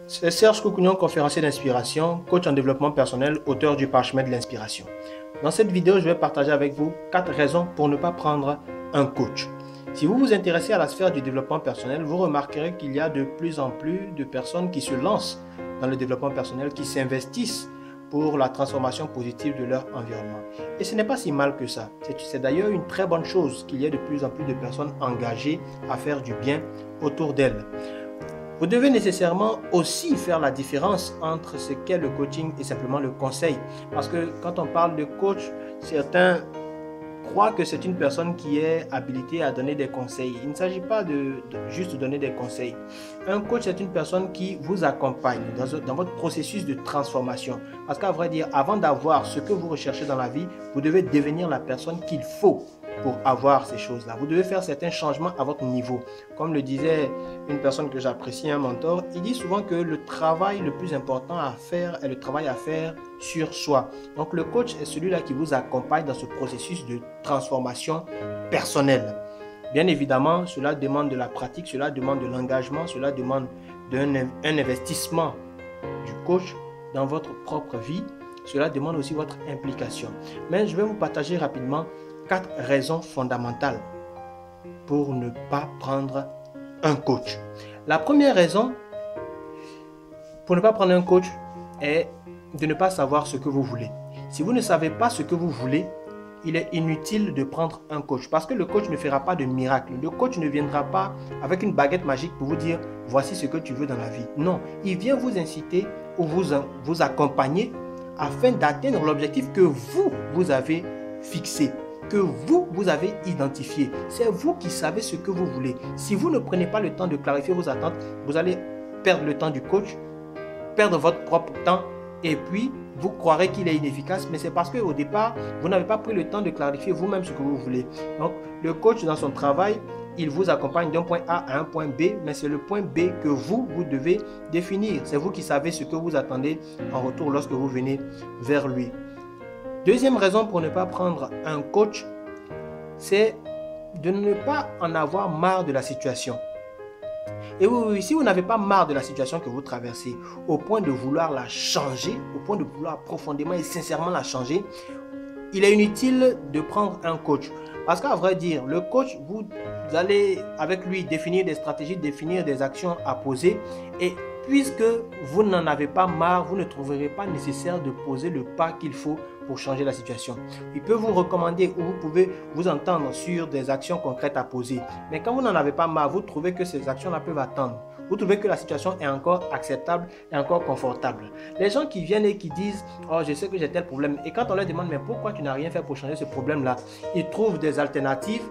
C'est Serge Koukounian, conférencier d'inspiration, coach en développement personnel, auteur du parchemin de l'inspiration. Dans cette vidéo, je vais partager avec vous 4 raisons pour ne pas prendre un coach. Si vous vous intéressez à la sphère du développement personnel, vous remarquerez qu'il y a de plus en plus de personnes qui se lancent dans le développement personnel, qui s'investissent pour la transformation positive de leur environnement. Et ce n'est pas si mal que ça. C'est d'ailleurs une très bonne chose qu'il y ait de plus en plus de personnes engagées à faire du bien autour d'elles. Vous devez nécessairement aussi faire la différence entre ce qu'est le coaching et simplement le conseil. Parce que quand on parle de coach, certains croient que c'est une personne qui est habilitée à donner des conseils. Il ne s'agit pas de juste donner des conseils. Un coach, c'est une personne qui vous accompagne dans votre processus de transformation. Parce qu'à vrai dire, avant d'avoir ce que vous recherchez dans la vie, vous devez devenir la personne qu'il faut pour avoir ces choses-là. Vous devez faire certains changements à votre niveau. Comme le disait une personne que j'apprécie, un mentor, il dit souvent que le travail le plus important à faire est le travail à faire sur soi. Donc le coach est celui-là qui vous accompagne dans ce processus de transformation personnelle. Bien évidemment, cela demande de la pratique, cela demande de l'engagement, cela demande un investissement du coach dans votre propre vie. Cela demande aussi votre implication. Mais je vais vous partager rapidement 4 raisons fondamentales pour ne pas prendre un coach. La première raison pour ne pas prendre un coach est de ne pas savoir ce que vous voulez. Si vous ne savez pas ce que vous voulez, il est inutile de prendre un coach parce que le coach ne fera pas de miracle. Le coach ne viendra pas avec une baguette magique pour vous dire voici ce que tu veux dans la vie. Non, il vient vous inciter ou vous accompagner afin d'atteindre l'objectif que vous avez fixé, que vous avez identifié. C'est vous qui savez ce que vous voulez. Si vous ne prenez pas le temps de clarifier vos attentes, vous allez perdre le temps du coach, perdre votre propre temps et puis vous croirez qu'il est inefficace, mais c'est parce qu'au départ, vous n'avez pas pris le temps de clarifier vous-même ce que vous voulez. Donc, le coach dans son travail, il vous accompagne d'un point A à un point B, mais c'est le point B que vous devez définir. C'est vous qui savez ce que vous attendez en retour lorsque vous venez vers lui. Deuxième raison pour ne pas prendre un coach, c'est de ne pas en avoir marre de la situation. Et oui, si vous n'avez pas marre de la situation que vous traversez, au point de vouloir la changer, au point de vouloir profondément et sincèrement la changer, il est inutile de prendre un coach. Parce qu'à vrai dire, le coach, vous allez avec lui définir des stratégies, définir des actions à poser. Et puisque vous n'en avez pas marre, vous ne trouverez pas nécessaire de poser le pas qu'il faut pour changer la situation. Il peut vous recommander ou vous pouvez vous entendre sur des actions concrètes à poser. Mais quand vous n'en avez pas marre, vous trouvez que ces actions-là peuvent attendre. Vous trouvez que la situation est encore acceptable et encore confortable. Les gens qui viennent et qui disent « Oh, je sais que j'ai tel problème » et quand on leur demande « Mais pourquoi tu n'as rien fait pour changer ce problème-là » ils trouvent des alternatives.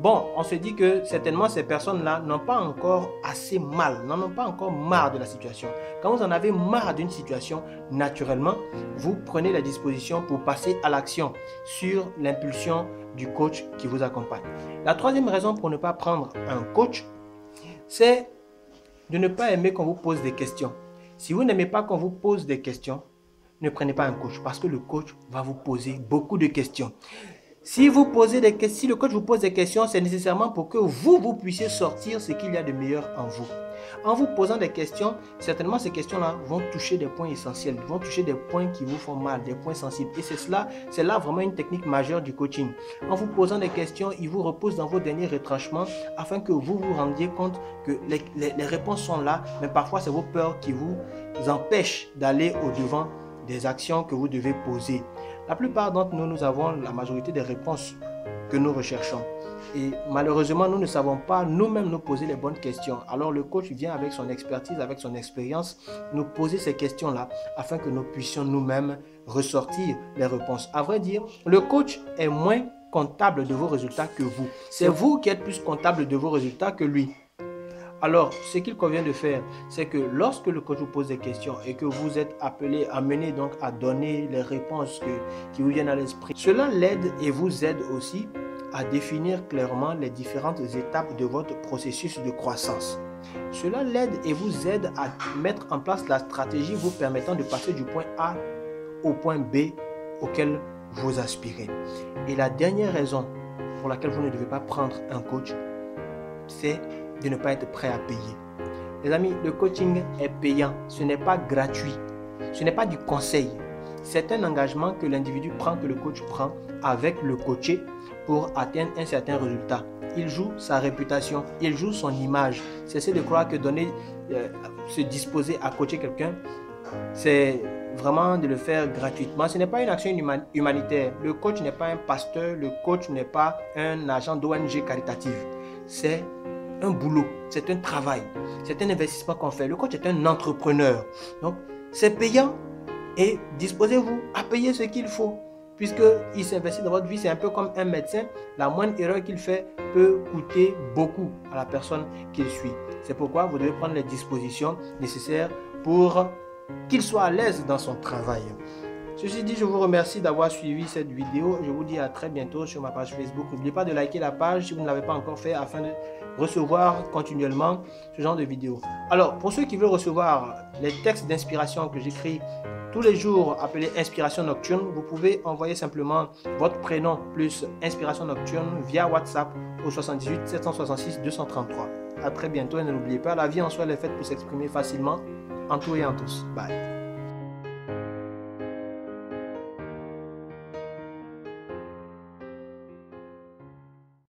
Bon, on se dit que certainement ces personnes-là n'ont pas encore assez mal, n'en ont pas encore marre de la situation. Quand vous en avez marre d'une situation, naturellement, vous prenez la disposition pour passer à l'action sur l'impulsion du coach qui vous accompagne. La troisième raison pour ne pas prendre un coach, c'est de ne pas aimer qu'on vous pose des questions. Si vous n'aimez pas qu'on vous pose des questions, ne prenez pas un coach parce que le coach va vous poser beaucoup de questions. Si le coach vous pose des questions, c'est nécessairement pour que vous puissiez sortir ce qu'il y a de meilleur en vous. En vous posant des questions, certainement ces questions-là vont toucher des points essentiels, vont toucher des points qui vous font mal, des points sensibles. Et c'est là vraiment une technique majeure du coaching. En vous posant des questions, il vous repose dans vos derniers retranchements afin que vous vous rendiez compte que les réponses sont là, mais parfois c'est vos peurs qui vous empêchent d'aller au-devant des actions que vous devez poser. La plupart d'entre nous, nous avons la majorité des réponses que nous recherchons. Et malheureusement, nous ne savons pas nous-mêmes nous poser les bonnes questions. Alors le coach vient avec son expertise, avec son expérience, nous poser ces questions-là afin que nous puissions nous-mêmes ressortir les réponses. À vrai dire, le coach est moins comptable de vos résultats que vous. C'est vous qui êtes plus comptable de vos résultats que lui. Alors, ce qu'il convient de faire, c'est que lorsque le coach vous pose des questions et que vous êtes amené donc à donner les réponses qui vous viennent à l'esprit, cela l'aide et vous aide aussi à définir clairement les différentes étapes de votre processus de croissance. Cela l'aide et vous aide à mettre en place la stratégie vous permettant de passer du point A au point B auquel vous aspirez. Et la dernière raison pour laquelle vous ne devez pas prendre un coach, c'est de ne pas être prêt à payer. Les amis, le coaching est payant. Ce n'est pas gratuit. Ce n'est pas du conseil. C'est un engagement que l'individu prend, que le coach prend avec le coaché pour atteindre un certain résultat. Il joue sa réputation, il joue son image. Cessez de croire que se disposer à coacher quelqu'un, c'est vraiment de le faire gratuitement. Ce n'est pas une action humanitaire. Le coach n'est pas un pasteur, le coach n'est pas un agent d'ONG caritative. C'est un boulot, c'est un travail, c'est un investissement qu'on fait. Le coach est un entrepreneur. Donc, c'est payant et disposez-vous à payer ce qu'il faut. Puisqu'il s'investit dans votre vie, c'est un peu comme un médecin. La moindre erreur qu'il fait peut coûter beaucoup à la personne qu'il suit. C'est pourquoi vous devez prendre les dispositions nécessaires pour qu'il soit à l'aise dans son travail. Ceci dit, je vous remercie d'avoir suivi cette vidéo. Je vous dis à très bientôt sur ma page Facebook. N'oubliez pas de liker la page si vous ne l'avez pas encore fait afin de recevoir continuellement ce genre de vidéos. Alors, pour ceux qui veulent recevoir les textes d'inspiration que j'écris tous les jours appelés Inspiration Nocturne, vous pouvez envoyer simplement votre prénom plus Inspiration Nocturne via WhatsApp au 78 766 233. À très bientôt et n'oubliez pas, la vie en soi elle est faite pour s'exprimer facilement en tout et en tous. Bye.